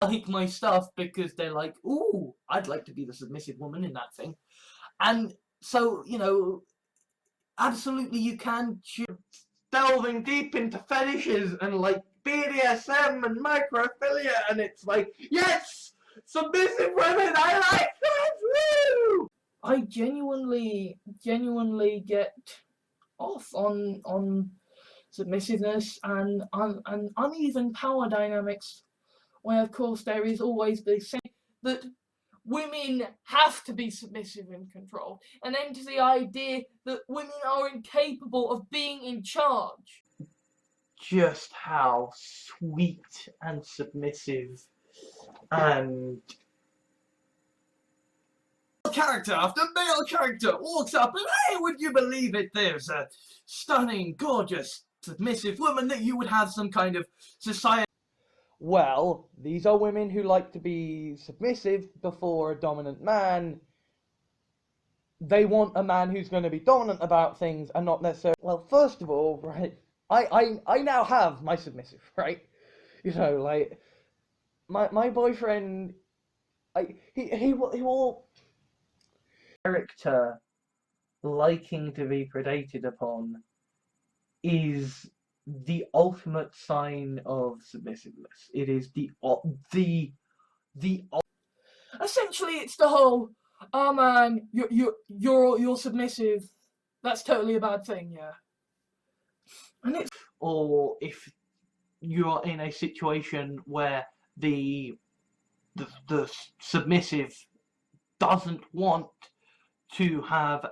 like my stuff because they're like, ooh, I'd like to be the submissive woman in that thing. And so, you know, absolutely you can delving deep into fetishes and like BDSM and microphilia, and it's like, yes, submissive women, I like that. Woo! I genuinely get off on submissiveness and uneven power dynamics, where of course there is always the sense that women have to be submissive and controlled, and then to the idea that women are incapable of being in charge. Just how sweet and submissive and character after male character walks up and, hey, would you believe it, there's a stunning, gorgeous, submissive woman that you would have some kind of society. Well, these are women who like to be submissive before a dominant man. They want a man who's going to be dominant about things and not necessarily... Well, first of all, right, I now have my submissive, right? You know, like, my boyfriend, he will... Character liking to be predated upon is the ultimate sign of submissiveness. It is the essentially it's the whole, oh man, you're submissive. That's totally a bad thing, yeah. And it's, or if you're in a situation where the submissive doesn't want to have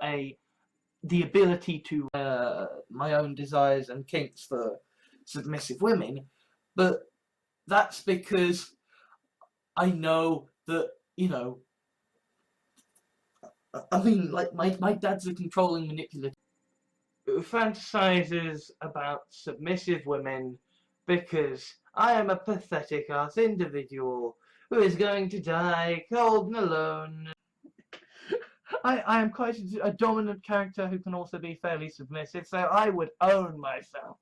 the ability to my own desires and kinks for submissive women, but that's because I know that, you know, I mean, like, my dad's a controlling manipulative who fantasizes about submissive women because I am a pathetic ass individual who is going to die cold and alone. I am quite a dominant character who can also be fairly submissive, so I would own myself.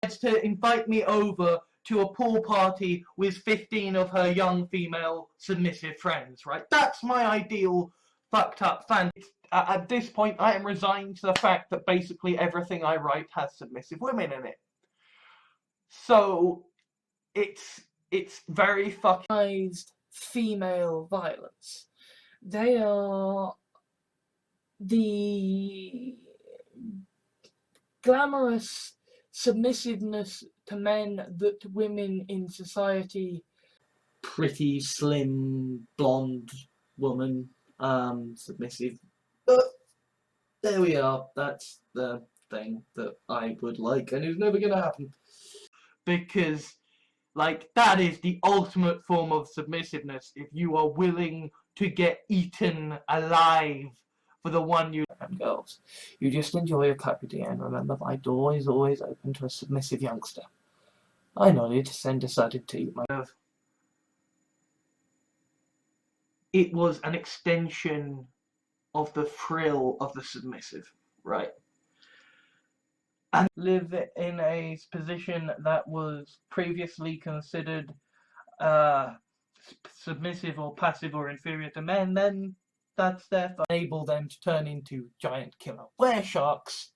It's to invite me over to a pool party with 15 of her young female submissive friends, right? That's my ideal fucked up fan. At this point, I am resigned to the fact that basically everything I write has submissive women in it. So, it's very fucking female violence. They are the glamorous submissiveness to men that women in society, pretty slim blonde woman, submissive, but there we are. That's the thing that I would like and is never gonna happen, because like that is the ultimate form of submissiveness. If you are willing to get eaten alive for the one you... And girls, you just enjoy a cup of tea and remember my door is always open to a submissive youngster. I nodded and decided to eat my... It was an extension of the thrill of the submissive, right? And live in a position that was previously considered submissive or passive or inferior to men, then that's their fault. Enable them to turn into giant killer were sharks.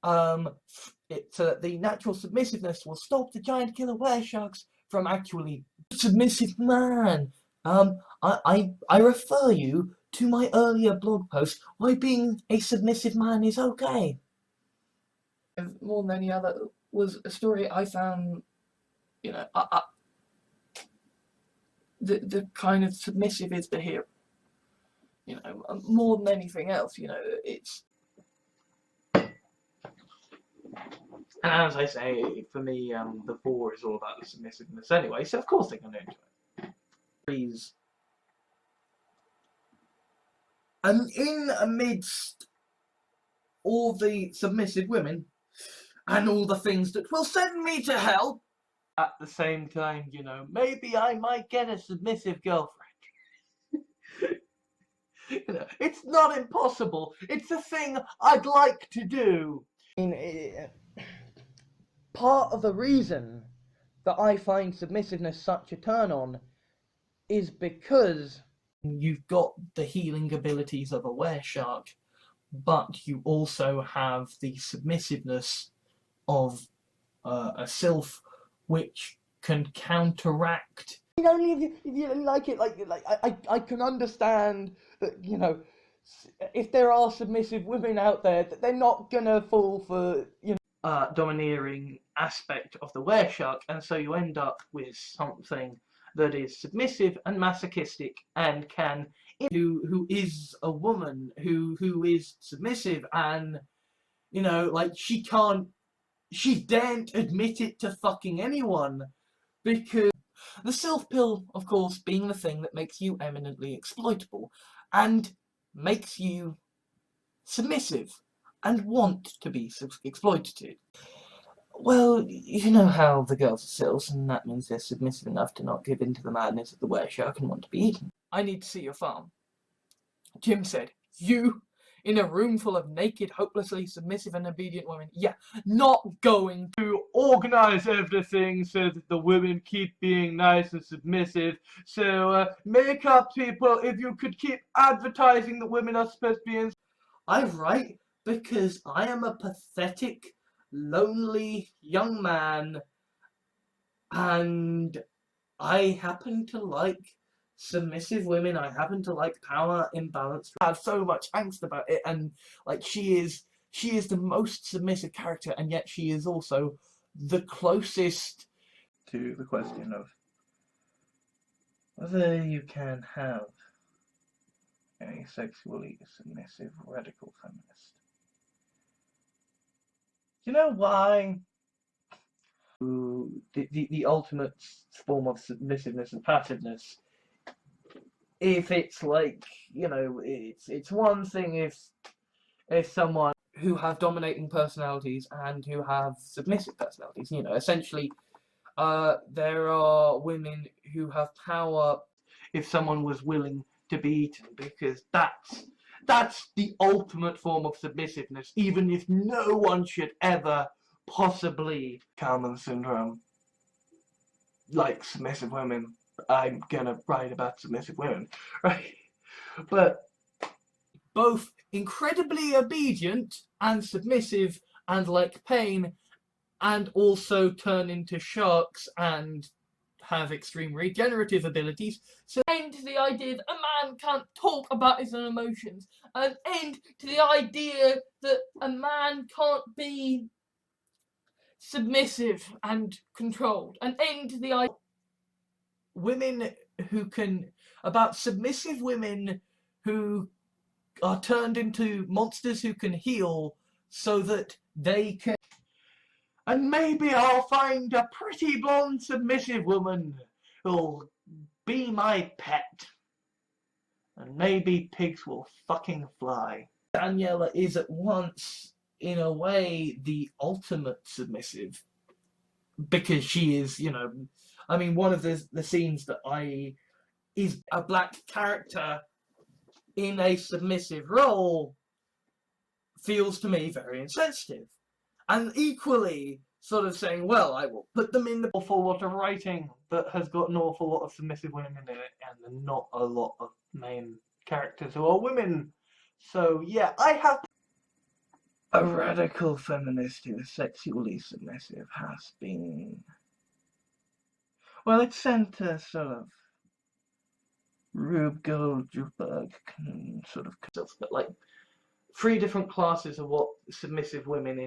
So that the natural submissiveness will stop the giant killer were sharks from actually submissive man. I refer you to my earlier blog post why being a submissive man is okay. More than any other was a story I found, you know, the kind of submissive is the hero. You know, more than anything else, you know, it's... And as I say, for me, the 4 is all about the submissiveness anyway, so of course they're going to enjoy it. Please. And in amidst all the submissive women, and all the things that will send me to hell, at the same time, you know, maybe I might get a submissive girlfriend. You know, it's not impossible. It's a thing I'd like to do. I mean, part of the reason that I find submissiveness such a turn on is because you've got the healing abilities of a wereshark, but you also have the submissiveness of a sylph, which can counteract. Only if you like it, I can understand that, you know, if there are submissive women out there, that they're not gonna fall for, you know, domineering aspect of the wereshark, and so you end up with something that is submissive and masochistic and can who is a woman who is submissive, and you know, like she daren't admit it to fucking anyone, because the sylph pill, of course, being the thing that makes you eminently exploitable and makes you submissive and want to be exploited. Well, you know how the girls are sylphs, and that means they're submissive enough to not give in to the madness of the wereshark and want to be eaten. I need to see your farm. Jim said, you? In a room full of naked, hopelessly submissive and obedient women? Yeah, not going to organize everything so that the women keep being nice and submissive. So, makeup people, if you could keep advertising that women are supposed to be I'm right, because I am a pathetic, lonely young man, and I happen to like submissive women. I happen to like power imbalance. I have so much angst about it, and like she is the most submissive character, and yet she is also the closest to the question of whether you can have a sexually submissive radical feminist. Do you know why? The ultimate form of submissiveness and passiveness. If it's like, you know, it's one thing if someone who have dominating personalities and who have submissive personalities, you know, essentially, there are women who have power if someone was willing to be eaten, because that's the ultimate form of submissiveness, even if no one should ever possibly Kalman syndrome, like submissive women. I'm gonna write about submissive women, right? But both incredibly obedient and submissive and like pain, and also turn into sharks and have extreme regenerative abilities. So end to the idea that a man can't talk about his own emotions, and end to the idea that a man can't be submissive and controlled, and end to the idea women who can, about submissive women who are turned into monsters who can heal so that they can. And maybe I'll find a pretty blonde submissive woman who'll be my pet. And maybe pigs will fucking fly. Daniela is at once, in a way, the ultimate submissive. Because she is, you know, I mean, one of the scenes that is a black character in a submissive role feels to me very insensitive. And equally sort of saying, well, I will put them in the awful lot of writing that has got an awful lot of submissive women in it, and not a lot of main characters who are women. So yeah, I have a radical feminist who is sexually submissive has been, well, it's sent a sort of Rube Goldberg sort of, but like 3 different classes of what submissive women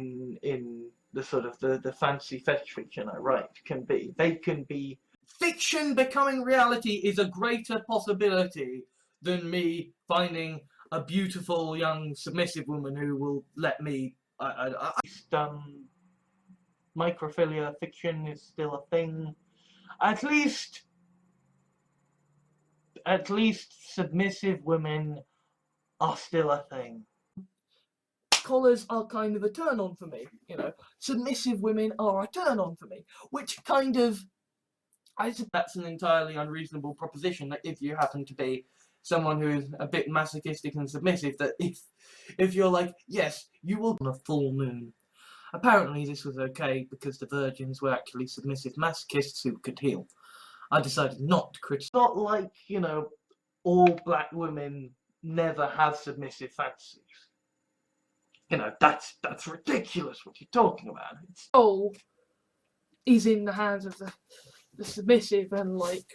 in the sort of the fantasy fetish fiction I write can be. They can be fiction becoming reality is a greater possibility than me finding a beautiful young submissive woman who will let me. Microphilia fiction is still a thing. At least submissive women are still a thing. Collars are kind of a turn on for me, you know. Submissive women are a turn on for me, which kind of, I suppose that's an entirely unreasonable proposition, that if you happen to be someone who is a bit masochistic and submissive, that if you're like, yes, you will on a full moon, Apparently this was okay because the virgins were actually submissive masochists who could heal. I decided not to criticize. Not like, you know, all black women never have submissive fantasies. You know, that's ridiculous what you're talking about. It's is in the hands of the submissive, and like,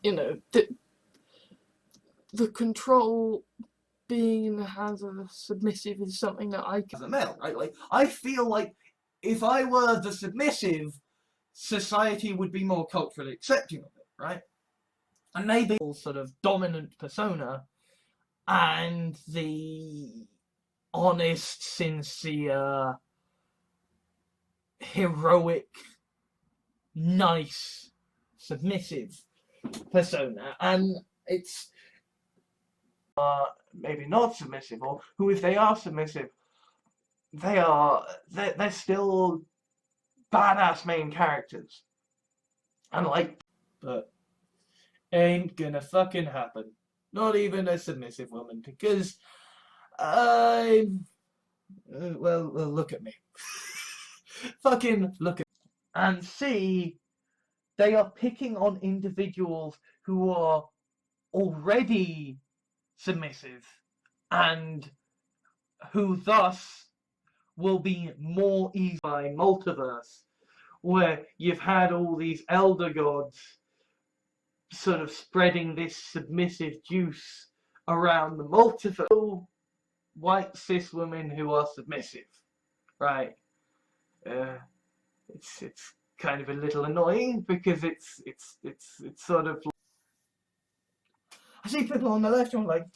you know, the control being in the hands of the submissive is something that I as a male, right? Like, I feel like if I were the submissive, society would be more culturally accepting of it, right? And maybe sort of dominant persona and the honest, sincere, heroic, nice, submissive persona, and it's maybe not submissive, or who, if they are submissive, they're still badass main characters, and like, but ain't gonna fucking happen. Not even a submissive woman, because I'm well, look at me. Fucking look at me. And see, they are picking on individuals who are already submissive and who thus will be more easy by multiverse, where you've had all these elder gods sort of spreading this submissive juice around the multiverse. White cis women who are submissive, right? It's kind of a little annoying because it's sort of. I see people on the left who are like,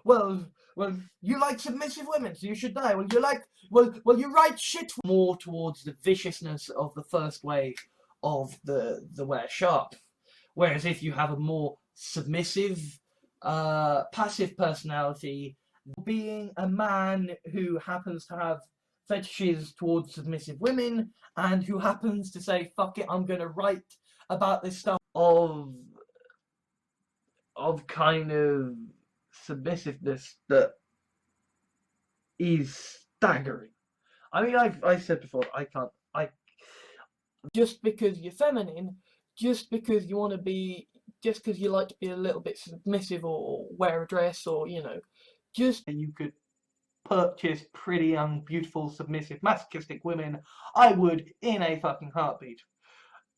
well, you like submissive women, so you should die. Well, you like, well, you write shit. More towards the viciousness of the first wave of the Were Sharp, whereas if you have a more submissive, passive personality, being a man who happens to have fetishes towards submissive women and who happens to say, fuck it, I'm gonna write about this stuff of kind of submissiveness that is staggering. I mean, I said before, just because you're feminine, just because you want to be, just because you like to be a little bit submissive or wear a dress, or, you know, just you could purchase pretty young, beautiful, submissive, masochistic women, I would in a fucking heartbeat.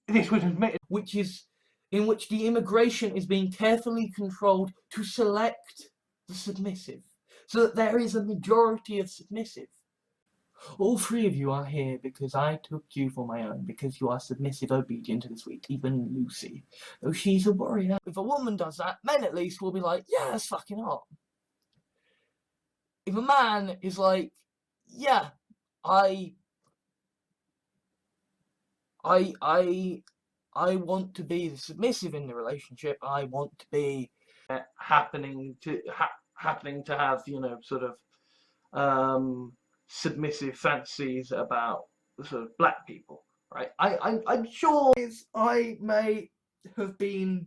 This would admit, which is in which the immigration is being carefully controlled to select the submissive, so that there is a majority of submissive. All three of you are here because I took you for my own, because you are submissive, obedient, and sweet. Even Lucy, though she's a warrior. If a woman does that, men at least will be like, yeah, that's fucking hot. If a man is like, yeah, I want to be the submissive in the relationship. I want to be happening to have, you know, sort of submissive fantasies about sort of black people, right? I'm sure I may have been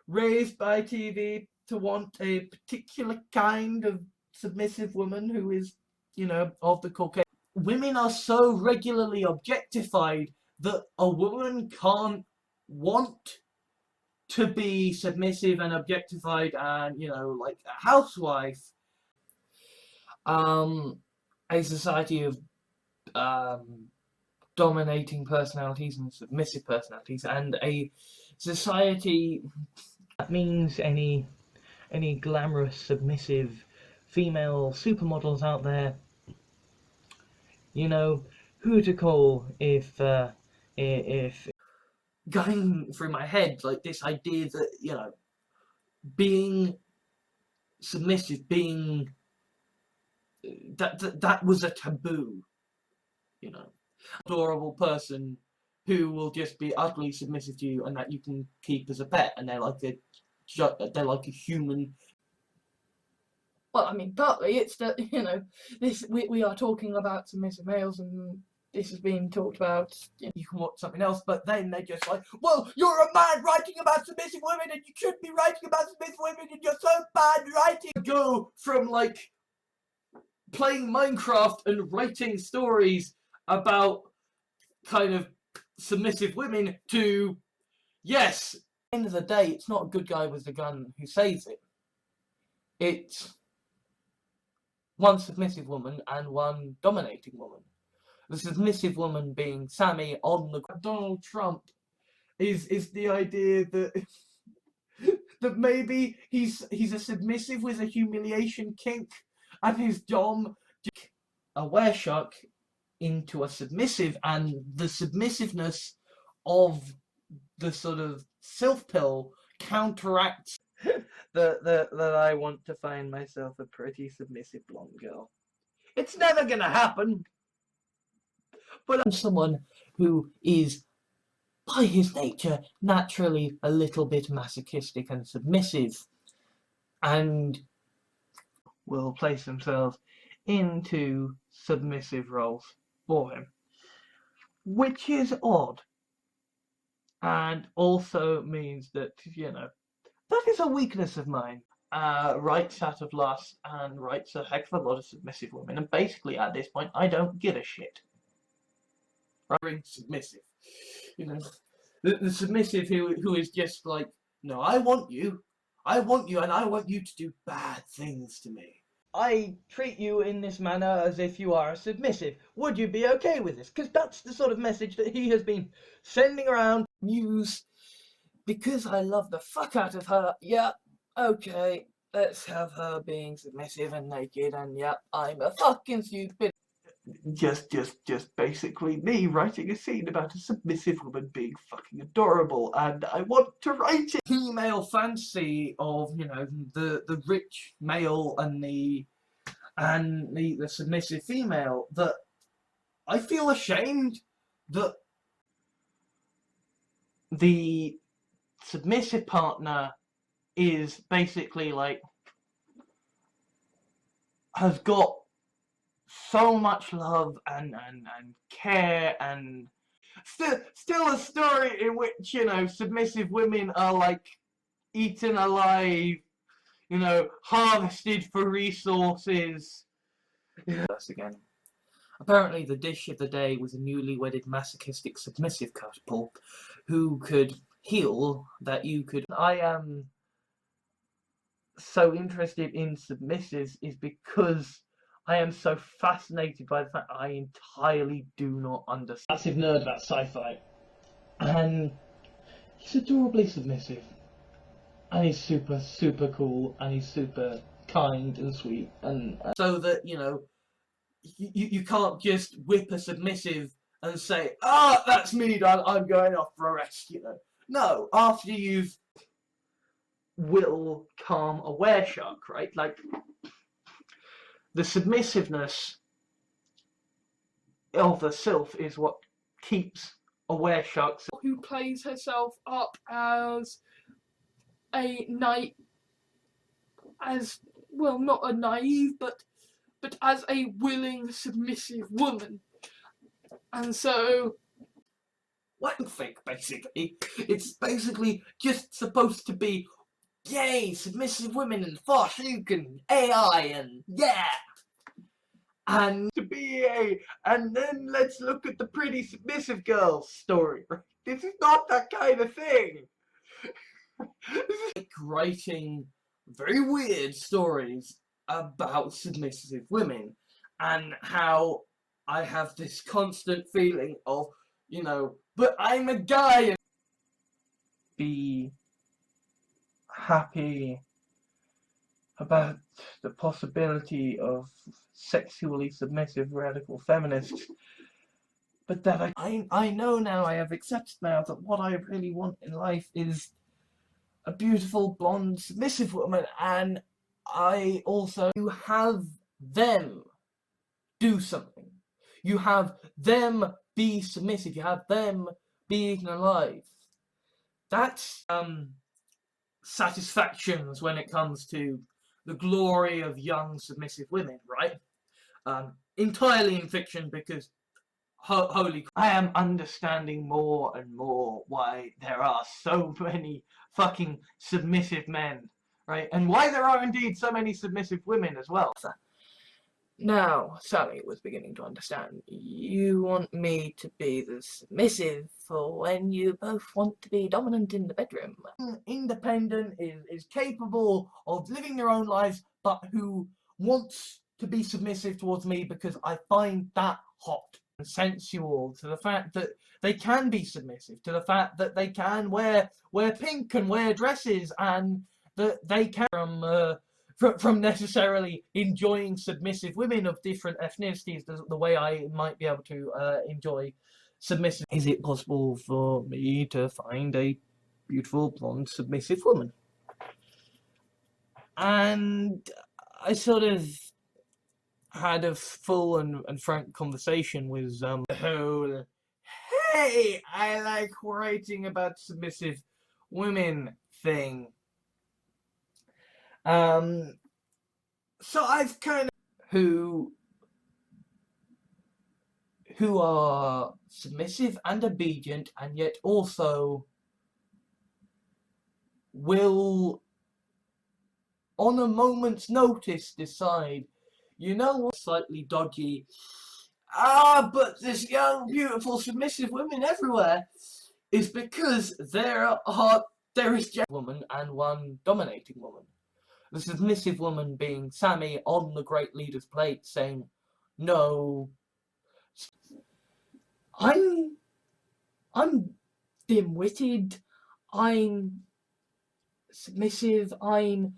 raised by TV to want a particular kind of submissive woman who is, you know, of the Caucasian. Women are so regularly objectified that a woman can't want to be submissive and objectified and, you know, like a housewife. A society of dominating personalities and submissive personalities, and a society that means any glamorous submissive female supermodels out there, you know who to call if going through my head, like, this idea that, you know, being submissive, being that was a taboo, you know, adorable person who will just be utterly submissive to you and that you can keep as a pet, and they're like a human. Well, I mean, partly it's that, you know, this we are talking about submissive males, and this is being talked about. You can watch something else, but then they're just like, well, you're a man writing about submissive women, and you should be writing about submissive women, and you're so bad writing. Go from like playing Minecraft and writing stories about kind of submissive women to, yes, at the end of the day, it's not a good guy with the gun who saves it. It's one submissive woman and one dominating woman. The submissive woman being Sammy on the Donald Trump is the idea that that maybe he's a submissive with a humiliation kink, and his dom a wereshark into a submissive, and the submissiveness of the sort of sylph pill counteracts that I want to find myself a pretty submissive blonde girl. It's never gonna happen, but I'm someone who is, by his nature, naturally a little bit masochistic and submissive, and will place themselves into submissive roles for him, which is odd, and also means that, you know, that is a weakness of mine. Writes out of lust and writes a heck of a lot of submissive women, and basically at this point I don't give a shit. Right? Submissive, you know, the submissive who is just like, no, I want you, and I want you to do bad things to me. I treat you in this manner as if you are a submissive. Would you be okay with this? Because that's the sort of message that he has been sending around news. Because I love the fuck out of her, yeah, okay, let's have her being submissive and naked, and yeah, I'm a fucking stupid. Just basically me writing a scene about a submissive woman being fucking adorable, and I want to write it. Female fantasy of, you know, the rich male and the submissive female, that I feel ashamed that the submissive partner is basically like, has got so much love and care, and still a story in which, you know, submissive women are like eaten alive, you know, harvested for resources. Yes, again. Apparently the dish of the day was a newly wedded masochistic submissive couple who could heal that you could. I am so interested in submissives is because I am so fascinated by the fact that I entirely do not understand. Massive nerd about sci-fi, and he's adorably submissive, and he's super cool, and he's super kind and sweet, and so that, you know, you can't just whip a submissive and say, ah, that's me done, I'm going off for a rest, you know. No, after you've will calm a wereshark, right? Like, the submissiveness of the sylph is what keeps a wereshark. Who plays herself up as a knight, as, well, not a naive, but as a willing, submissive woman. And so, wank basically. It's basically just supposed to be, yay, submissive women and Forshook and AI and yeah! And to be and then let's look at the pretty submissive girl story. This is not that kind of thing. This is like writing very weird stories about submissive women, and how I have this constant feeling of, you know, but I'm a guy, and be happy about the possibility of sexually submissive radical feminists, but that I know now, I have accepted now that what I really want in life is a beautiful blonde submissive woman, and I also, you have them do something, you have them be submissive, you have them being alive. That's satisfactions when it comes to the glory of young submissive women, right? Entirely in fiction, because holy, I am understanding more and more why there are so many fucking submissive men, right? And why there are indeed so many submissive women as well. Now, Sally was beginning to understand. You want me to be the submissive for when you both want to be dominant in the bedroom. Independent, is capable of living their own lives, but who wants to be submissive towards me because I find that hot and sensual, to the fact that they can be submissive, to the fact that they can wear pink and wear dresses, and that they can from necessarily enjoying submissive women of different ethnicities the way I might be able to enjoy submissive. Is it possible for me to find a beautiful blonde submissive woman? And I sort of had a full and frank conversation with the whole, hey, I like writing about submissive women thing. So I've kind of who are submissive and obedient, and yet also will, on a moment's notice, decide, you know what, slightly dodgy. But there's young, beautiful, submissive women everywhere. Is because there is just one woman and one dominating woman. The submissive woman being Sammy on the great leader's plate, saying, "No, I'm dim-witted. I'm submissive. I'm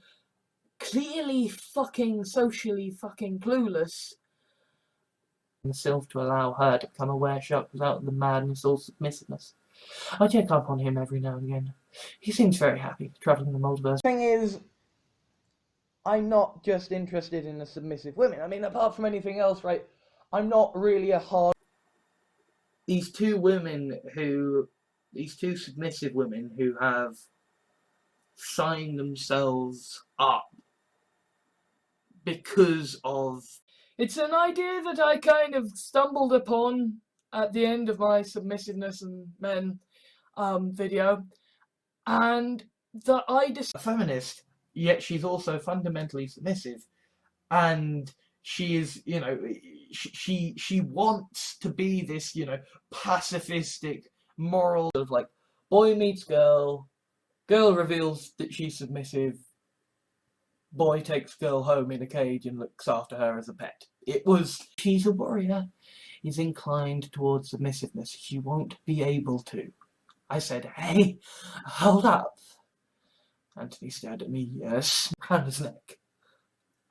clearly fucking socially fucking clueless." Himself to allow her to become aware shock without the madness or submissiveness. I check up on him every now and again. He seems very happy travelling the multiverse. Thing is, I'm not just interested in the submissive women. I mean, apart from anything else, right? I'm not really a hard. These two submissive women who have signed themselves up because of. It's an idea that I kind of stumbled upon at the end of my submissiveness and men video, and that a feminist, yet she's also fundamentally submissive, and she is, you know, she wants to be this, you know, pacifistic, moral of like boy meets girl, girl reveals that she's submissive, boy takes girl home in a cage and looks after her as a pet. She's a warrior, is inclined towards submissiveness. She won't be able to. I said, hey, hold up. Anthony stared at me, yes, around his neck.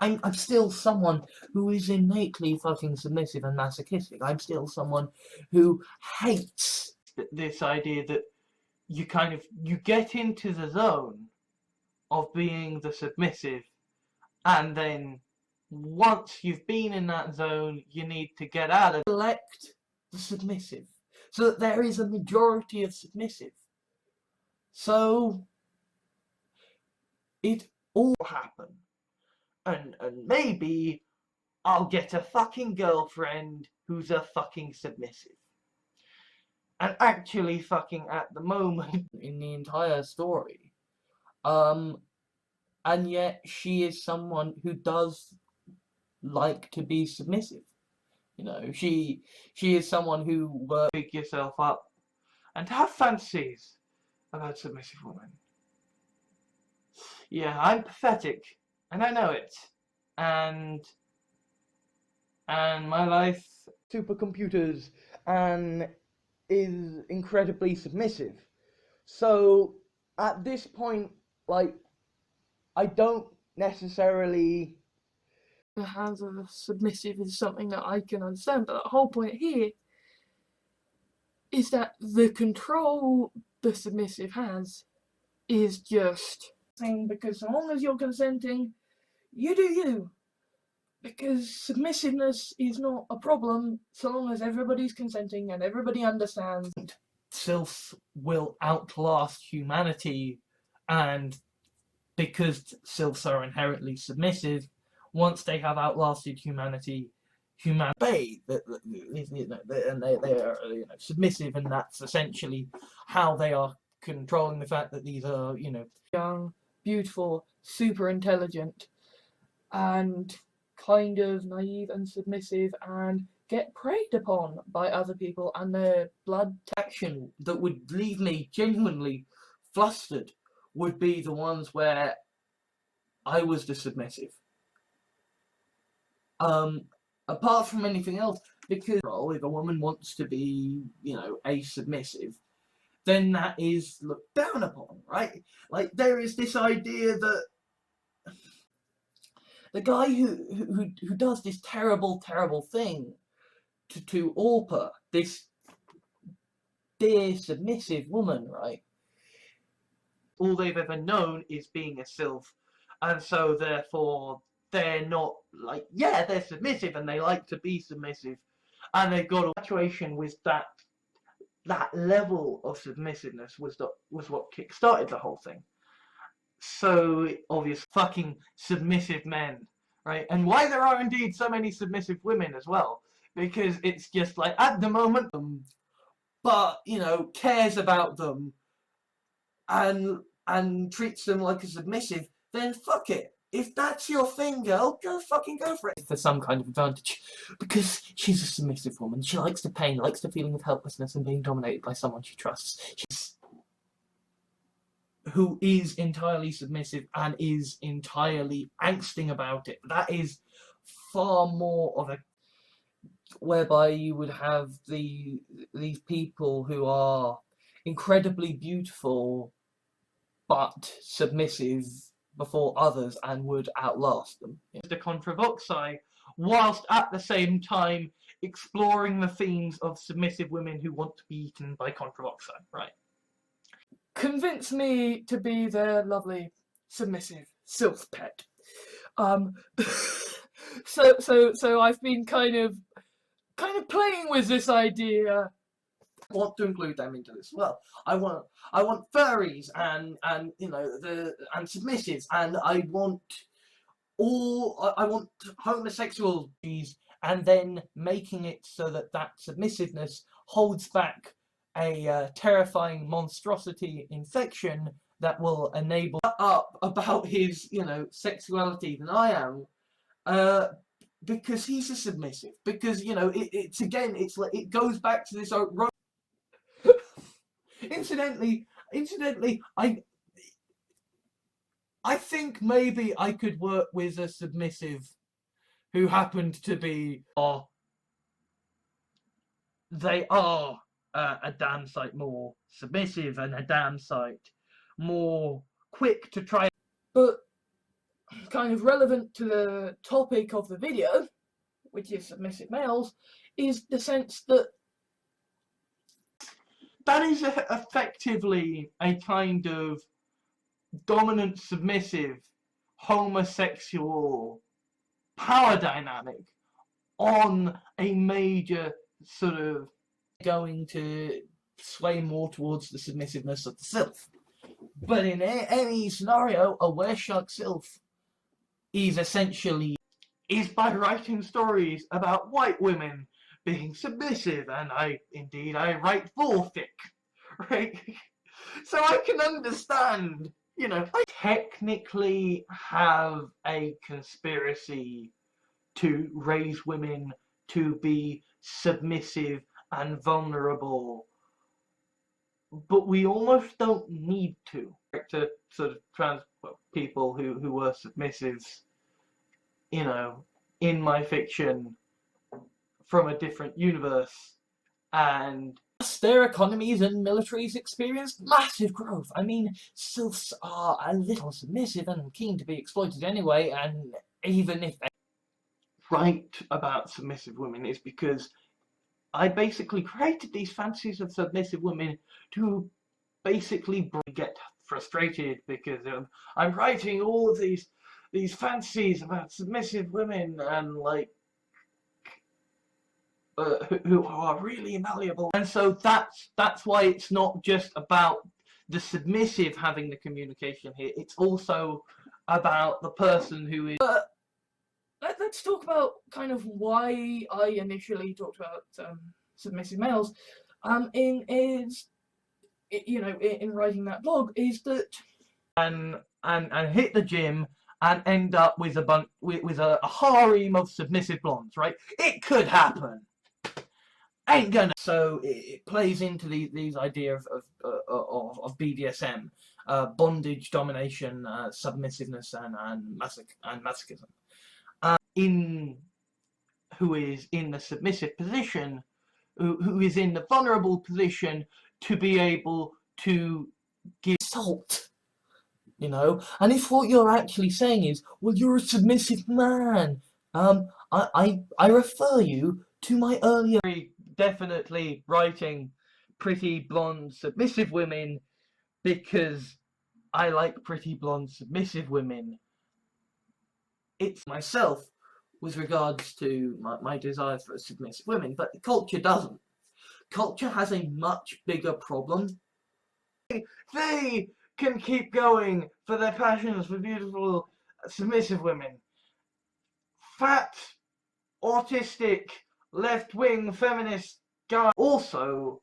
I'm still someone who is innately fucking submissive and masochistic. I'm still someone who hates this idea that you get into the zone of being the submissive, and then once you've been in that zone, you need to get out of it. Select the submissive, so that there is a majority of submissive. So it all happen. And maybe I'll get a fucking girlfriend who's a fucking submissive. And actually fucking at the moment in the entire story. And yet she is someone who does like to be submissive. You know, she is someone who will pick yourself up and have fantasies about submissive women. Yeah, I'm pathetic, and I know it. And my life supercomputers and is incredibly submissive. So at this point, like, I don't necessarily. The hands of a submissive is something that I can understand, but the whole point here is that the control the submissive has is just saying, because so long as you're consenting, you do you. Because submissiveness is not a problem so long as everybody's consenting and everybody understands. Sylphs will outlast humanity, and because sylphs are inherently submissive, once they have outlasted humanity obey, and they are, you know, submissive, and that's essentially how they are controlling the fact that these are, you know, young, beautiful, super intelligent, and kind of naive and submissive and get preyed upon by other people and their blood. Action that would leave me genuinely flustered would be the ones where I was the submissive. Apart from anything else, because if a woman wants to be, you know, a submissive, then that is looked down upon, right? Like, there is this idea that the guy who does this terrible thing to Orpa, this dear submissive woman, right? All they've ever known is being a sylph, and so therefore they're not like, yeah, they're submissive and they like to be submissive, and they've got a situation with that level of submissiveness was what kick-started the whole thing. So obvious fucking submissive men, right? And why there are indeed so many submissive women as well, because it's just like, at the moment, but you know, cares about them and treats them like a submissive, then fuck it. If that's your thing, girl, go for it. For some kind of advantage. Because she's a submissive woman. She likes the pain, likes the feeling of helplessness and being dominated by someone she trusts. Who is entirely submissive and is entirely angsting about it. That is far more of a... whereby you would have these people who are incredibly beautiful but submissive before others and would outlast them. The controvoxy, whilst at the same time exploring the themes of submissive women who want to be eaten by controvoxy, right? Convince me to be their lovely submissive sylph pet. So I've been kind of playing with this idea. I want to include them into this as well. I want furries and you know and submissives, and I want homosexual, and then making it so that submissiveness holds back a terrifying monstrosity infection that will enable up about his, you know, sexuality than I am, because he's a submissive. Because, you know, it's again, it's like, it goes back to this Incidentally, I think maybe I could work with a submissive who happened to be, they are a damn sight more submissive and a damn sight more quick to try. But kind of relevant to the topic of the video, which is submissive males, is the sense that that is effectively a kind of dominant submissive homosexual power dynamic on a major sort of going to sway more towards the submissiveness of the sylph. But in any scenario, a were-shark sylph is essentially by writing stories about white women being submissive, and I write vorfic, right? So I can understand, you know, I technically have a conspiracy to raise women to be submissive and vulnerable, but we almost don't need to sort of people who were submissives, you know, in my fiction from a different universe, and their economies and militaries experienced massive growth. I mean, sylphs are a little submissive and keen to be exploited anyway, and even if they write about submissive women, is because I basically created these fancies of submissive women to basically get frustrated because I'm writing all of these fantasies about submissive women and like who are really malleable, and so that's why it's not just about the submissive having the communication here. It's also about the person who is. Let's talk about kind of why I initially talked about submissive males. In writing that blog is that and hit the gym and end up with a harem of submissive blondes, right? It could happen. Ain't gonna. So it plays into these idea of BDSM, bondage, domination, submissiveness, and masochism. Who is in the submissive position, who is in the vulnerable position to be able to give Salt. You know, and if what you're actually saying is, well, you're a submissive man, I refer you to my earlier. Definitely writing pretty blonde submissive women because I like pretty blonde submissive women. It's myself with regards to my desires for submissive women, but the culture doesn't. Culture has a much bigger problem. They can keep going for their passions for beautiful submissive women. Fat, autistic, left-wing feminist guys also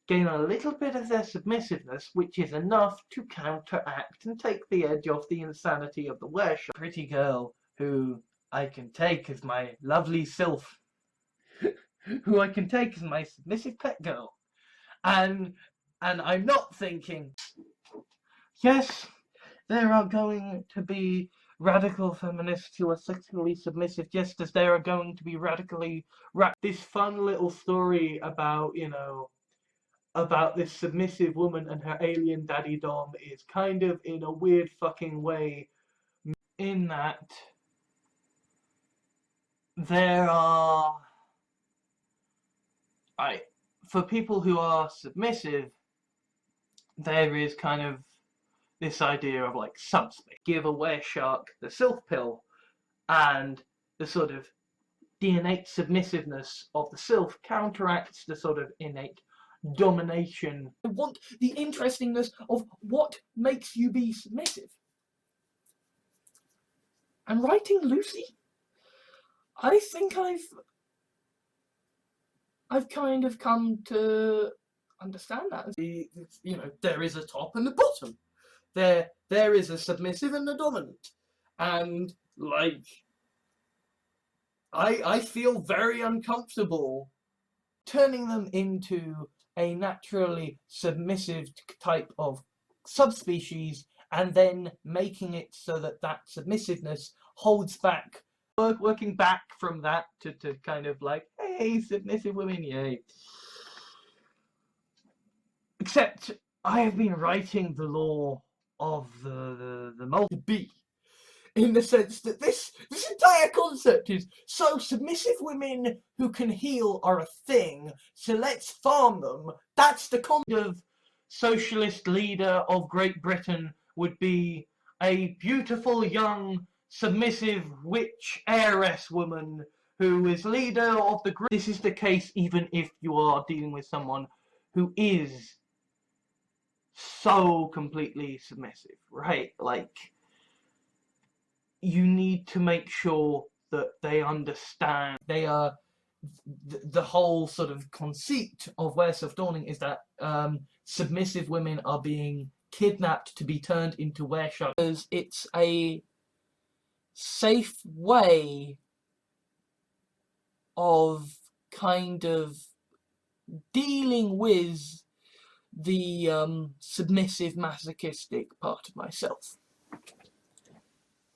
gain a little bit of their submissiveness, which is enough to counteract and take the edge off the insanity of the worship. Pretty girl who I can take as my lovely sylph, who I can take as my submissive pet girl. And I'm not thinking, yes, there are going to be radical feminists who are sexually submissive, just as there are going to be this fun little story about, about this submissive woman and her alien daddy dom is kind of in a weird fucking way, in that there are, for people who are submissive, there is kind of this idea of like subspace. Give a were-shark the sylph pill, and the sort of innate submissiveness of the sylph counteracts the sort of innate domination. I want the interestingness of what makes you be submissive. And writing Lucy, I think I've kind of come to understand that. There is a top and a bottom. There is a submissive and a dominant. And, like, I feel very uncomfortable turning them into a naturally submissive type of subspecies and then making it so that submissiveness holds back. Working back from that to kind of like, hey, submissive women, yay. Except I have been writing the law of the multi-B, in the sense that this entire concept is, so submissive women who can heal are a thing, so let's farm them. That's the kind of socialist leader of Great Britain would be a beautiful young submissive witch heiress woman who is leader of the group. This is the case even if you are dealing with someone who is so completely submissive, right? Like, you need to make sure that they understand. They are the whole sort of conceit of Where Self-Dawning is that submissive women are being kidnapped to be turned into were-sharks. Because it's a safe way of kind of dealing with the submissive masochistic part of myself.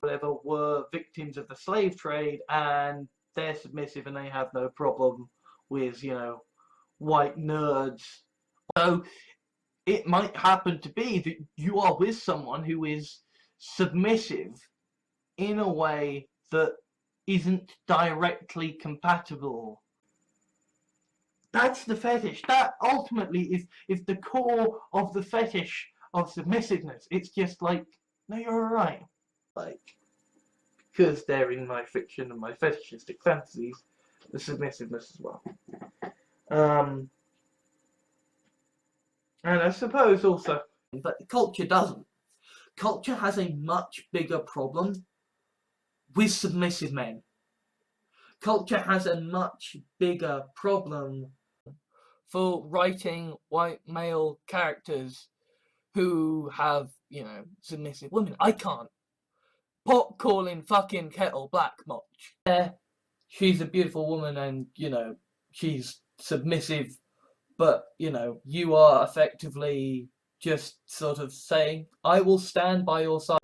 Whatever were victims of the slave trade, and they're submissive and they have no problem with, white nerds. So it might happen to be that you are with someone who is submissive in a way that isn't directly compatible. That's the fetish. That ultimately is the core of the fetish of submissiveness. It's just like, no, you're alright. Like, because they're in my fiction and my fetishistic fantasies, the submissiveness as well. And I suppose also, but culture doesn't. Culture has a much bigger problem with submissive men. Culture has a much bigger problem for writing white male characters who have, submissive women. I can't pot calling fucking kettle black much. Yeah, she's a beautiful woman and, you know, she's submissive, but, you know, you are effectively just sort of saying, I will stand by your side.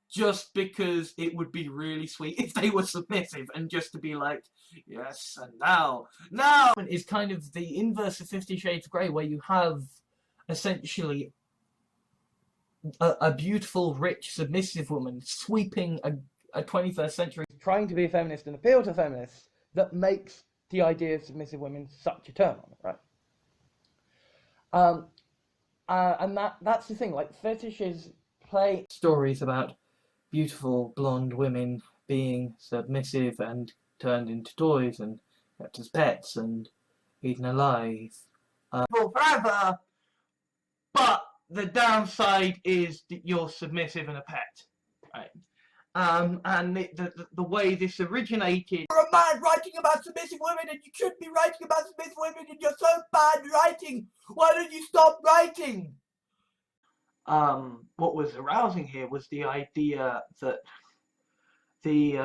Just because it would be really sweet if they were submissive, and just to be like, yes, and now is kind of the inverse of 50 Shades of Grey, where you have essentially a beautiful, rich, submissive woman sweeping a 21st century, trying to be a feminist and appeal to feminists, that makes the idea of submissive women such a turn on, right? And that's the thing, like, fetishes play stories about beautiful blonde women being submissive and turned into toys and kept as pets and eaten alive forever, but the downside is that you're submissive and a pet, right? And the way this originated. You're a man writing about submissive women, and you shouldn't be writing about submissive women, and you're so bad writing. Why don't you stop writing? What was arousing here was the idea that the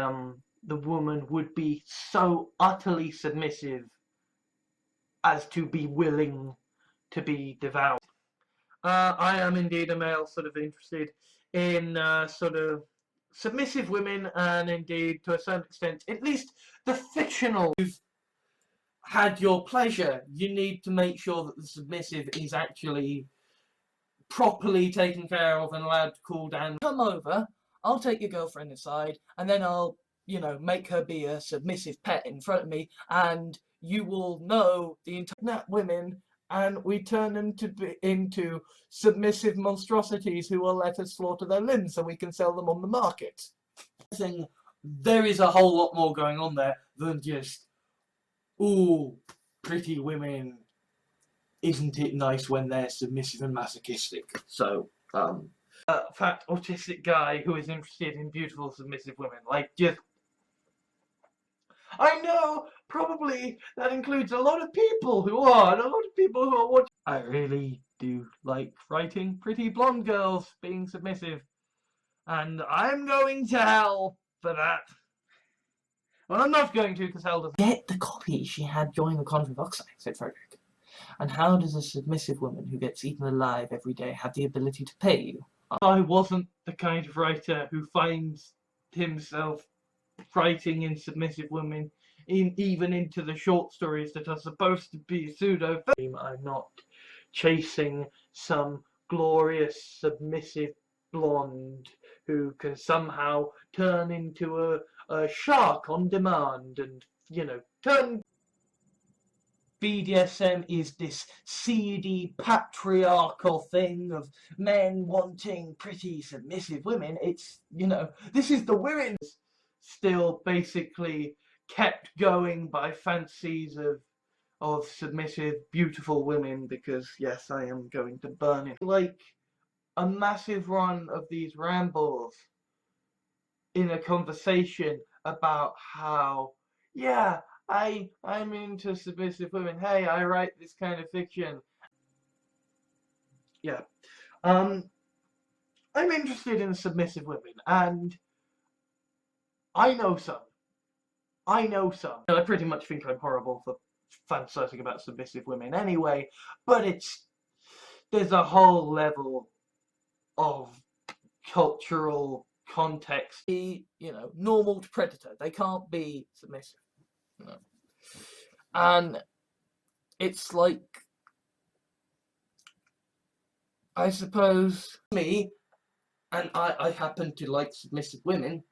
woman would be so utterly submissive as to be willing to be devoured. I am indeed a male sort of interested in sort of submissive women, and indeed to a certain extent, at least the fictional. You've had your pleasure, you need to make sure that the submissive is actually properly taken care of and allowed to cool down. Come over, I'll take your girlfriend aside, and then I'll, you know, make her be a submissive pet in front of me, and you will know the entire women, and we turn them into submissive monstrosities who will let us slaughter their limbs so we can sell them on the market. There is a whole lot more going on there than just, ooh, pretty women. Isn't it nice when they're submissive and masochistic? So, fat autistic guy who is interested in beautiful submissive women, like, just. I know, probably that includes a lot of people who are, and a lot of people who are watching. I really do like writing pretty blonde girls being submissive, and I'm going to hell for that. Well, I'm not going to, because hell doesn't. Get the copy she had join the convent of Oxide, said Frederick. And how does a submissive woman who gets eaten alive every day have the ability to pay you? I wasn't the kind of writer who finds himself writing in submissive women, even into the short stories that are supposed to be pseudo. I'm not chasing some glorious submissive blonde who can somehow turn into a shark on demand and, you know, turn. BDSM is this seedy, patriarchal thing of men wanting pretty, submissive women. It's, you know, this is the women still basically kept going by fancies of submissive, beautiful women, because, yes, I am going to burn it. Like a massive run of these rambles in a conversation about how, yeah, I'm into submissive women. Hey, I write this kind of fiction. Yeah. I'm interested in submissive women, and I know some. I pretty much think I'm horrible for fantasizing about submissive women anyway, but there's a whole level of cultural context. You know, normal to predator. They can't be submissive. No. And it's like, I suppose me, and I happen to like submissive women,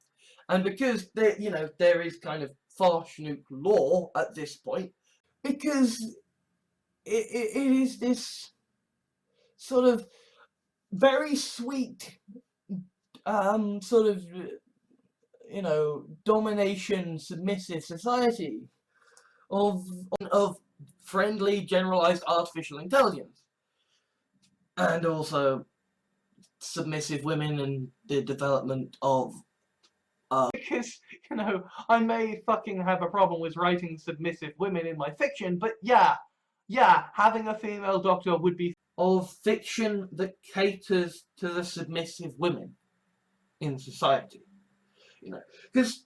and because there is kind of Farshnook law at this point, because it is this sort of very sweet sort of, you know, domination submissive society of friendly generalized artificial intelligence, and also submissive women and the development of because, you know, I may fucking have a problem with writing submissive women in my fiction, but yeah, having a female doctor would be of fiction that caters to the submissive women in society. you know, because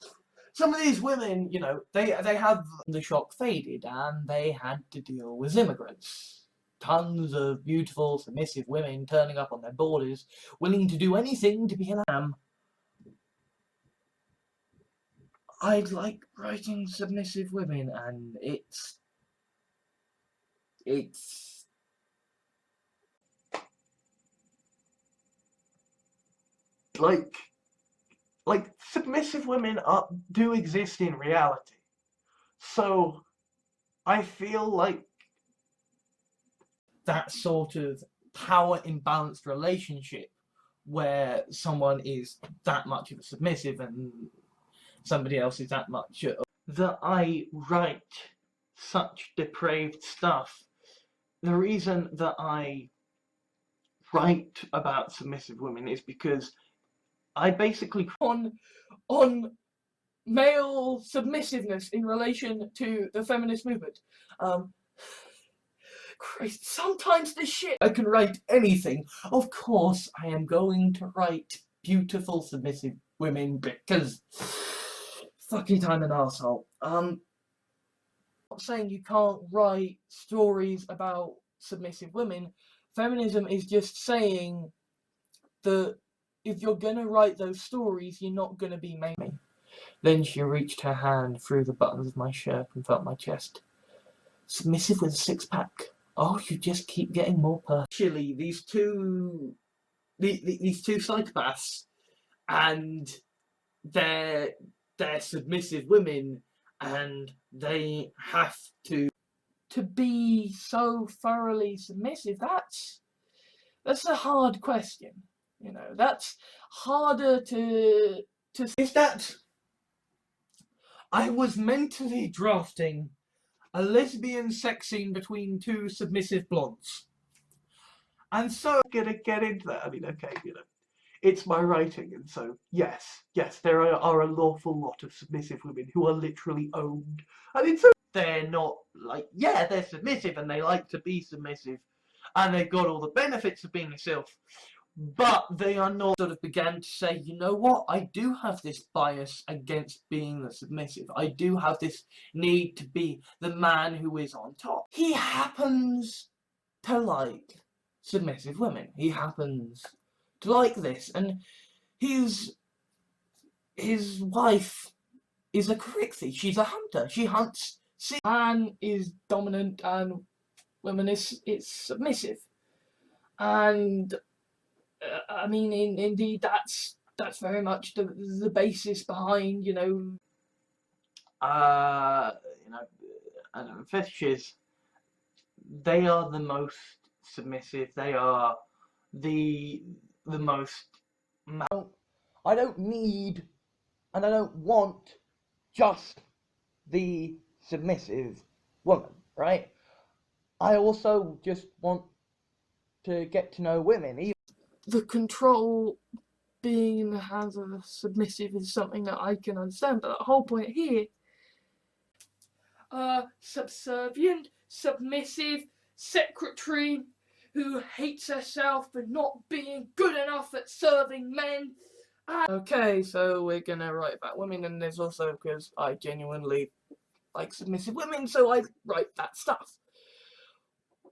some of these women, you know, they have the shock faded and they had to deal with immigrants. Tons of beautiful, submissive women turning up on their borders, willing to do anything to be a lamb. I'd like writing submissive women, and it's like submissive women do exist in reality. So I feel like that sort of power imbalanced relationship where someone is that much of a submissive and somebody else is that much that I write such depraved stuff. The reason that I write about submissive women is because I basically on male submissiveness in relation to the feminist movement. Christ, sometimes this shit I can write anything. Of course I am going to write beautiful submissive women because fuck it, I'm an arsehole. I'm not saying you can't write stories about submissive women. Feminism is just saying that if you're gonna write those stories, you're not gonna be maiming. Then she reached her hand through the buttons of my shirt and felt my chest. Submissive with a six-pack. Oh, you just keep getting more Actually, these two psychopaths, and they're submissive women, and they have to be so thoroughly submissive. That's a hard question. You know, that's harder to. Is that I was mentally drafting a lesbian sex scene between two submissive blondes. And so I'm gonna get into that. I mean, okay, you know, it's my writing, and so yes, there are an awful lot of submissive women who are literally owned. I mean, so they're not like, yeah, they're submissive and they like to be submissive, and they've got all the benefits of being a sylph, but they are not sort of began to say, you know what, I do have this bias against being the submissive. I do have this need to be the man who is on top. He happens to like submissive women. He happens to like this, and his wife is a Crixie. She's a hunter. She hunts. Man is dominant and woman is submissive. And I mean, indeed, that's very much the basis behind, you know, fetishes. They are the most submissive. They are the most. I don't need, and I don't want just the submissive woman, right? I also just want to get to know women. Even the control being in the hands of a submissive is something that I can understand, but the whole point here, subservient, submissive secretary who hates herself for not being good enough at serving men. Okay, so we're gonna write about women, and there's also because I genuinely like submissive women, so I write that stuff.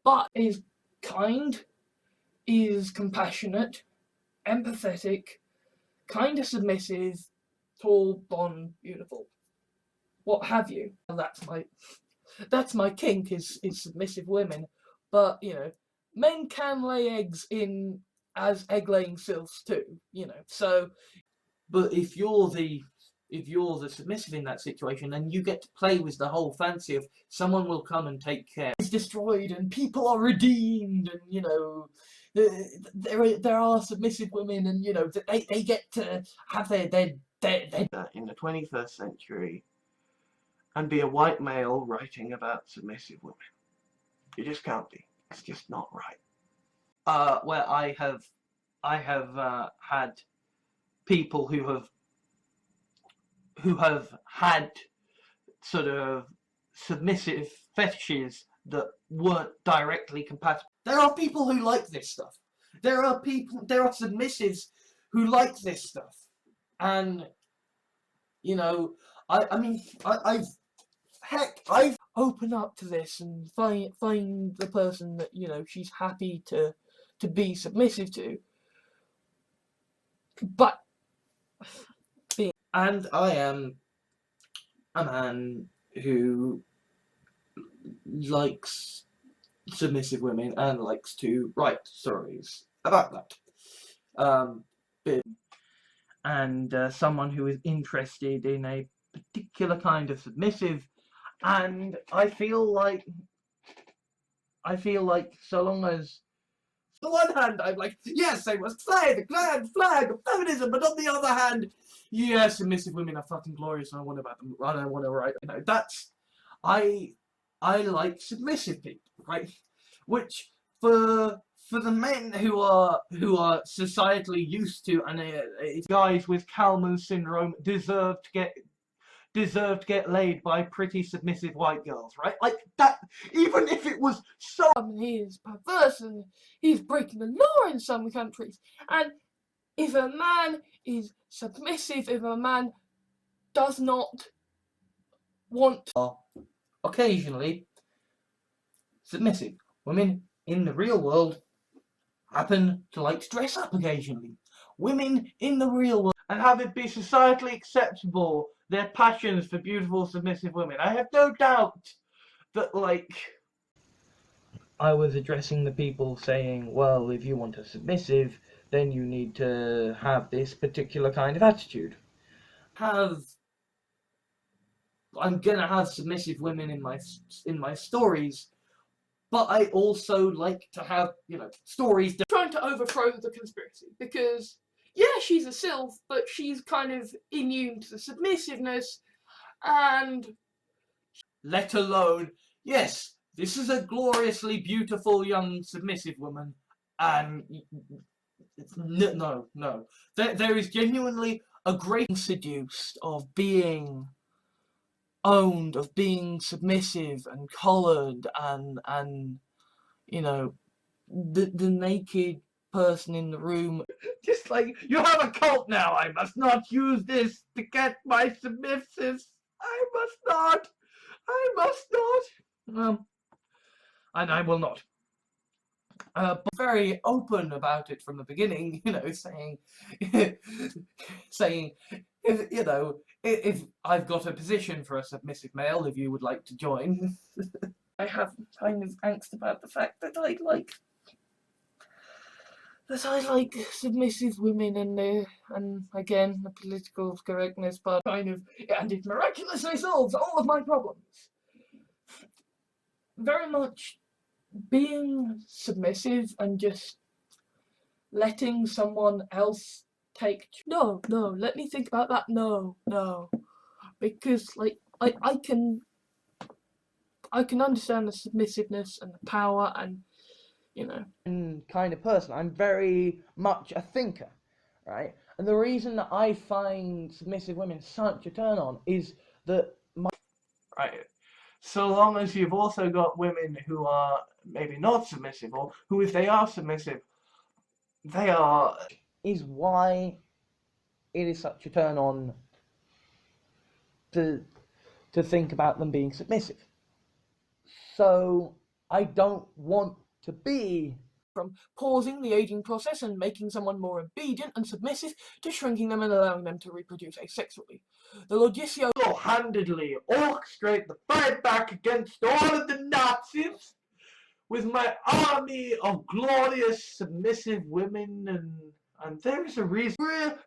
But is kind, is compassionate, empathetic, kind of submissive, tall, blonde, beautiful, what have you. That's my kink is submissive women. But you know, men can lay eggs in as egg-laying sylphs too. You know, so. But if you're the submissive in that situation, then you get to play with the whole fancy of someone will come and take care. It's destroyed and people are redeemed, and you know, there are submissive women, and you know, they get to have their in the 21st century, and be a white male writing about submissive women. You just can't be. It's just not right. Where I have had people who have had sort of submissive fetishes that weren't directly compatible. There are people who like this stuff. There are submissives who like this stuff. And You know, I mean, I've open up to this and find the person that, you know, she's happy to be submissive to. But and I am a man who likes submissive women and likes to write stories about that. And someone who is interested in a particular kind of submissive, and I feel like so long as on the one hand I'm like, yes, I must fly the grand flag of feminism, but on the other hand, yeah, submissive women are fucking glorious and I want about them. I don't want to write, you know, that's I like submissive people, right? Which for the men who are societally used to, and guys with Kalman syndrome deserve to get laid by pretty submissive white girls, right? Like that, even if it was so. He is perverse and he's breaking the law in some countries. And if a man is submissive, if a man does not want occasionally submissive women in the real world happen to like to dress up occasionally. Women in the real world, and have it be societally acceptable, their passions for beautiful submissive women. I have no doubt that, like, I was addressing the people saying, well, if you want a submissive, then you need to have this particular kind of attitude. I'm gonna have submissive women in my stories, but I also like to have, you know, stories trying to overthrow the conspiracy, because yeah, she's a sylph, but she's kind of immune to the submissiveness, and let alone, yes, this is a gloriously beautiful young submissive woman, and no. There is genuinely a great seduced of being owned, of being submissive and collared, and you know, the naked person in the room, just like, you have a cult now, I must not use this to get my submissives, I must not, and I will not. But very open about it from the beginning, you know, saying, if, you know, if I've got a position for a submissive male, if you would like to join. I have kind of angst about the fact that I like submissive women, and again, the political correctness part kind of, and it miraculously solves all of my problems. Very much being submissive and just letting someone else take. No, let me think about that. No, because like I can understand the submissiveness and the power, and you know, kind of person. I'm very much a thinker, right? And the reason that I find submissive women such a turn on is that right. So long as you've also got women who are maybe not submissive, or who, if they are submissive, they are, is why it is such a turn on to think about them being submissive. So I don't want to be from pausing the aging process and making someone more obedient and submissive to shrinking them and allowing them to reproduce asexually. The Logicio handedly orchestrate the fight back against all of the Nazis with my army of glorious submissive women, and there is a reason.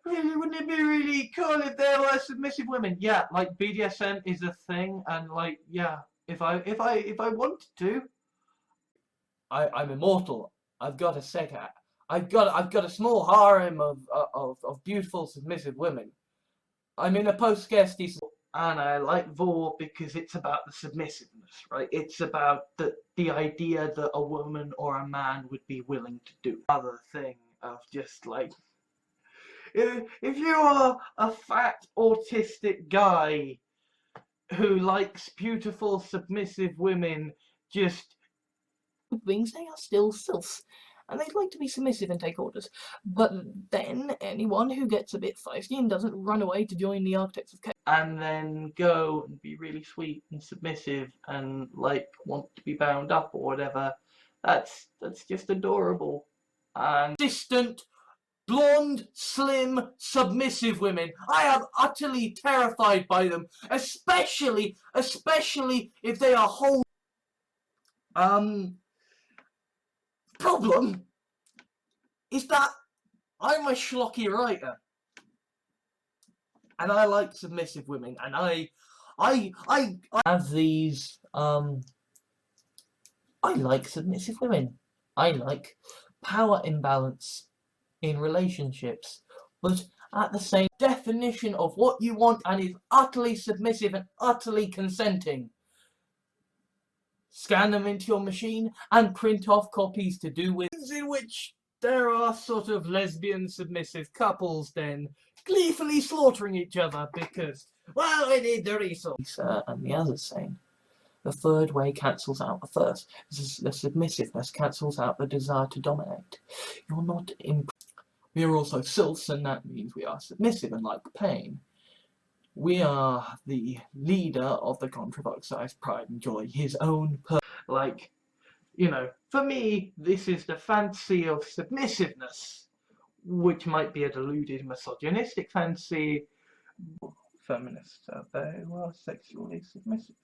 Really, wouldn't it be really cool if there were submissive women? Yeah, like BDSM is a thing, and like, yeah, if I wanted to, I'm immortal. I've got a set. I've got a small harem of beautiful submissive women. I'm in a post-scarcity, and I like Vor because it's about the submissiveness, right? It's about the idea that a woman or a man would be willing to do. Other thing of just like, if you are a fat autistic guy who likes beautiful submissive women, just wings, they are still sylphs, and they'd like to be submissive and take orders. But then anyone who gets a bit feisty and doesn't run away to join the Architects of Chaos and then go and be really sweet and submissive and like want to be bound up or whatever. That's just adorable. And distant, blonde, slim, submissive women. I am utterly terrified by them, especially if they are whole. Problem is that I'm a schlocky writer, and I like submissive women, and I have these. I like submissive women. I like power imbalance in relationships, but at the same definition of what you want and is utterly submissive and utterly consenting. Scan them into your machine and print off copies to do with in which there are sort of lesbian submissive couples then gleefully slaughtering each other because, well, we need the resource. And the other saying, the third way cancels out the first. The submissiveness cancels out the desire to dominate. You're not we are also sylphs, and that means we are submissive and like pain. We are the leader of the controversized pride and joy, his own like, you know, for me, this is the fancy of submissiveness, which might be a deluded misogynistic fancy. Feminists out there who are sexually submissive.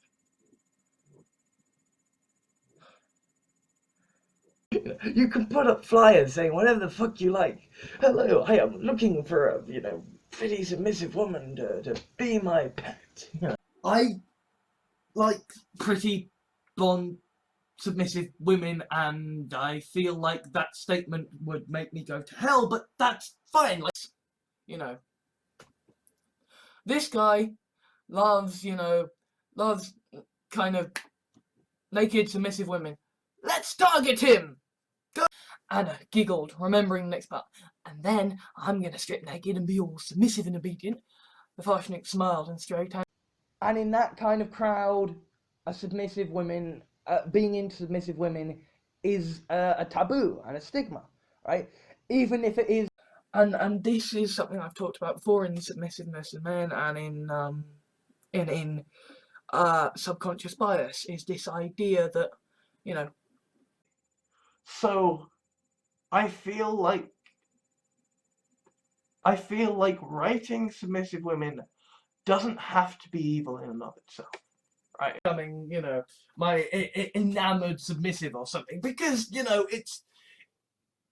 You can put up flyers saying whatever the fuck you like. Hello, I am looking for a, pretty submissive woman to be my pet. I like pretty blonde submissive women, and I feel like that statement would make me go to hell, but that's fine. Like, this guy loves kind of naked submissive women. Let's target him! Anna giggled, remembering the next part. And then I'm gonna strip naked and be all submissive and obedient. The Farshnik smiled and stroked hands. And in that kind of crowd, being into submissive women is a taboo and a stigma, right? Even if it is. And this is something I've talked about before in submissiveness of men and in subconscious bias, is this idea that, So I feel like writing submissive women doesn't have to be evil in and of itself, right? Becoming, my enamored submissive or something, because,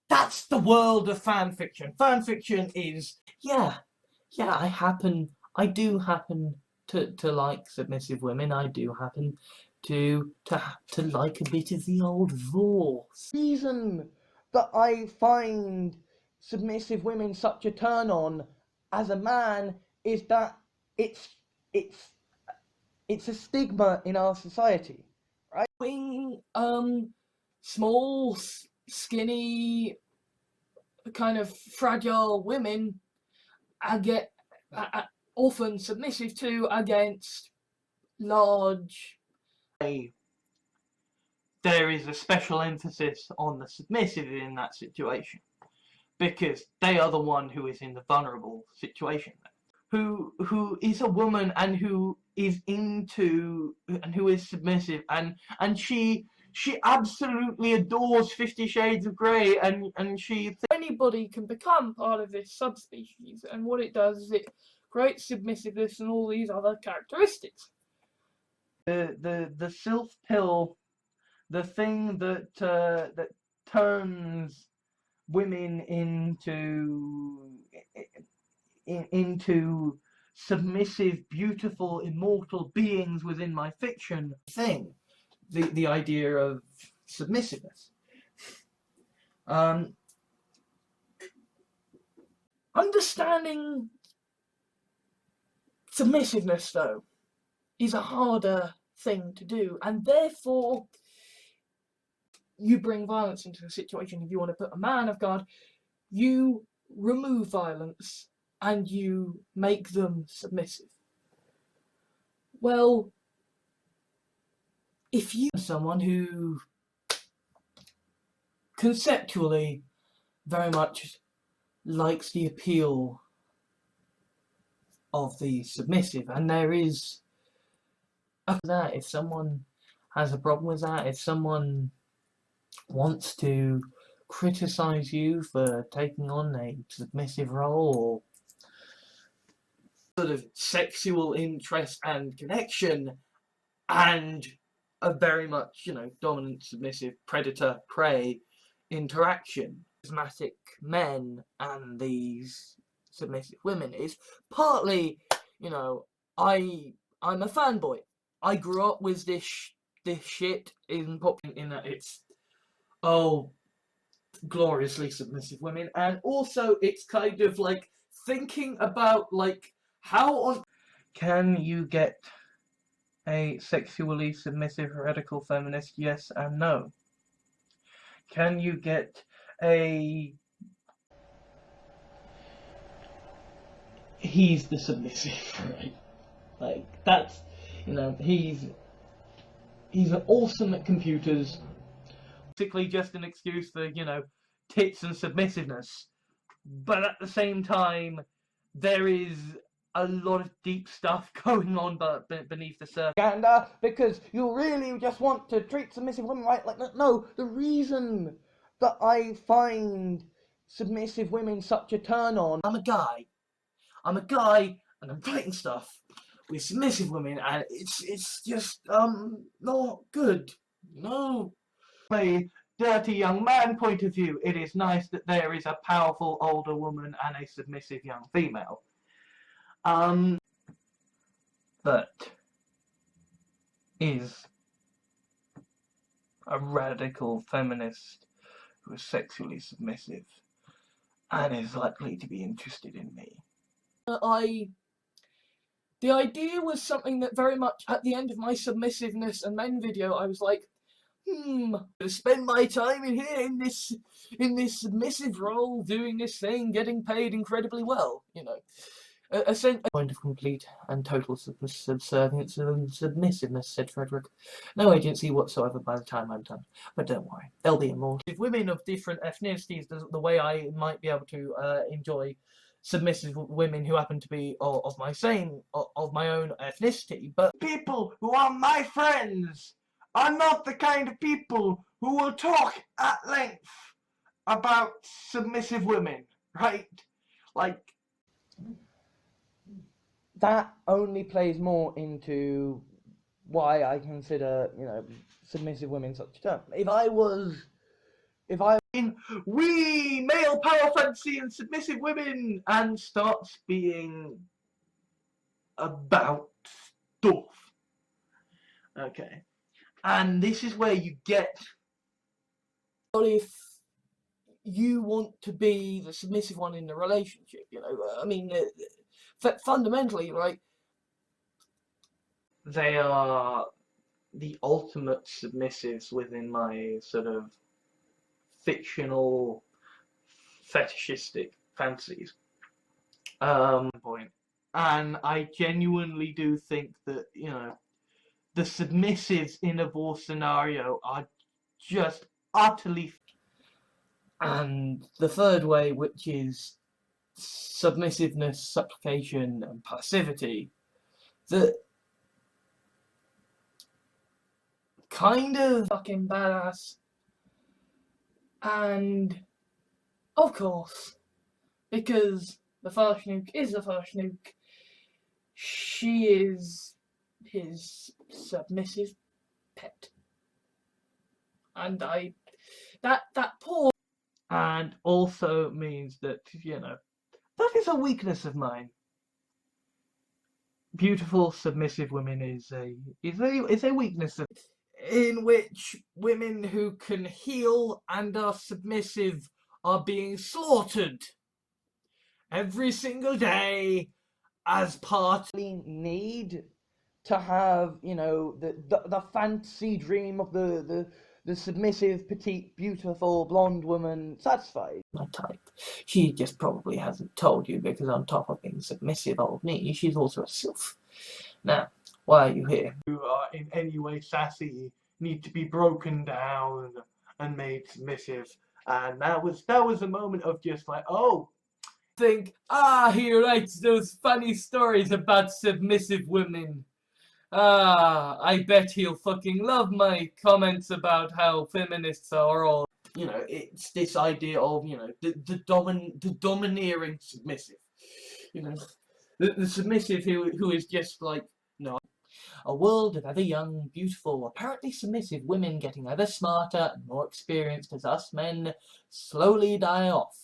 that's the world of fan fiction. Fan fiction is, I do happen to like submissive women. I do happen to like a bit of the old Vorse. Reason that I find submissive women such a turn on as a man is that it's a stigma in our society, right? Small, skinny, kind of fragile women get often submissive to against large. There is a special emphasis on the submissive in that situation, because they are the one who is in the vulnerable situation, who is a woman and who is submissive, and she absolutely adores 50 Shades of Grey, and Anybody can become part of this subspecies, and what it does is it creates submissiveness and all these other characteristics. The sylph pill, the thing that turns women into submissive, beautiful, immortal beings within my fiction Thing, the idea of submissiveness. Understanding submissiveness, though, is a harder thing to do, and therefore you bring violence into the situation. If you want to put a man of God, you remove violence and you make them submissive. Well, if you are someone who conceptually very much likes the appeal of the submissive, and there is that if someone has a problem with that, if someone wants to criticize you for taking on a submissive role or sort of sexual interest and connection and a very much, dominant, submissive, predator, prey interaction, charismatic men and these submissive women is partly, I'm a fanboy. I grew up with this shit in that it's gloriously submissive women, and also it's kind of like thinking about like how on can you get a sexually submissive radical feminist? Yes and no. Can you get a he's the submissive, right? Like that's he's awesome at computers. Basically just an excuse for, tits and submissiveness. But at the same time, there is a lot of deep stuff going on beneath the surface. And because you really just want to treat submissive women right, like no, the reason that I find submissive women such a turn on. I'm a guy, and I'm writing stuff with submissive women, and it's just not good. No. A dirty young man point of view, it is nice that there is a powerful older woman and a submissive young female. That is a radical feminist who is sexually submissive and is likely to be interested in me. The idea was something that very much at the end of my submissiveness and men video, I was like, I'm gonna spend my time in here in this submissive role, doing this thing, getting paid incredibly well, a point of complete and total subservience and submissiveness, said Frederick. No agency whatsoever by the time I'm done. But don't worry, they'll be immortal. If women of different ethnicities, the way I might be able to enjoy submissive women who happen to be of my own ethnicity, but people who are my friends are not the kind of people who will talk at length about submissive women, right? Like, that only plays more into why I consider, submissive women such a term. If I we male power fantasy and submissive women and starts being about stuff. Okay. And this is where you get, if you want to be the submissive one in the relationship, fundamentally, right, they are the ultimate submissives within my sort of fictional fetishistic fantasies. And I genuinely do think that, the submissives in a war scenario are just utterly. And the third way, which is submissiveness, supplication, and passivity, that kind of fucking badass. And of course, because the Farshnook is the Farshnook, she is his submissive pet. And that poor, and also means that, that is a weakness of mine. Beautiful submissive women is a weakness of, in which women who can heal and are submissive are being slaughtered every single day as part of the need to have, the fantasy dream of the submissive, petite, beautiful, blonde woman satisfied. My type. She just probably hasn't told you because on top of being submissive old me, she's also a sylph. Now, why are you here? You are in any way sassy, need to be broken down and made submissive. And that was a moment of just like, oh, think, he writes those funny stories about submissive women. I bet he'll fucking love my comments about how feminists are all. You know, it's this idea of, you know, the domineering submissive. You know, the submissive who is just like, no. A world of ever young, beautiful, apparently submissive women getting ever smarter and more experienced as us men slowly die off.